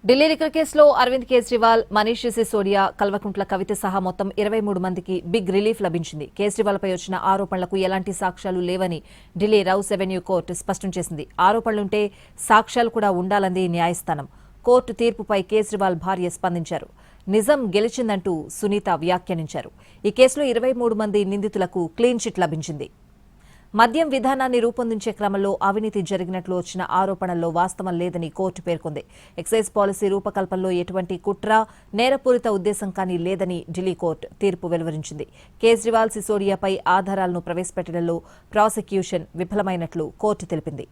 Delhi liquor కేసులో అరవింద్ కేజ్రీవాల్, మనీష్ సిసోడియా, కల్వకుంట్ల కవిత సహా మొత్తం 23 మందికి బిగ్ రిలీఫ్ లభించింది. కేజ్రీవాల్పై వచ్చిన ఆరోపణలకు ఎలాంటి సాక్ష్యాలు లేవని ఢిల్లీ రౌస్ అవెన్యూ కోర్టు స్పష్టం చేసింది. ఆరోపణలుంటే సాక్ష్యాలు కూడా ఉండాలంది న్యాయస్థానం. కోర్టు తీర్పుపై కేజ్రీవాల్ భార్య స్పందించారు. నిజం గెలిచిందంటూ సునీత వ్యాఖ్యానించారు. ఈ కేసులో 23 మంది నిందితులకు క్లీన్ చిట్ లభించింది. మద్యం విధానాన్ని రూపొందించే క్రమంలో అవినీతి జరిగినట్లు వచ్చిన ఆరోపణల్లో వాస్తవం లేదని కోర్టు పేర్కొంది. ఎక్సైజ్ పాలసీ రూపకల్పనలో ఎటువంటి కుట్ర, నేరపూరిత ఉద్దేశం కానీ లేదని ఢిల్లీ కోర్టు తీర్పు వెలువరించింది. కేజ్రీవాల్, సిసోడియాపై ఆధారాలను ప్రవేశపెట్టడంలో ప్రాసిక్యూషన్ విఫలమైనట్లు కోర్టు తెలిపింది.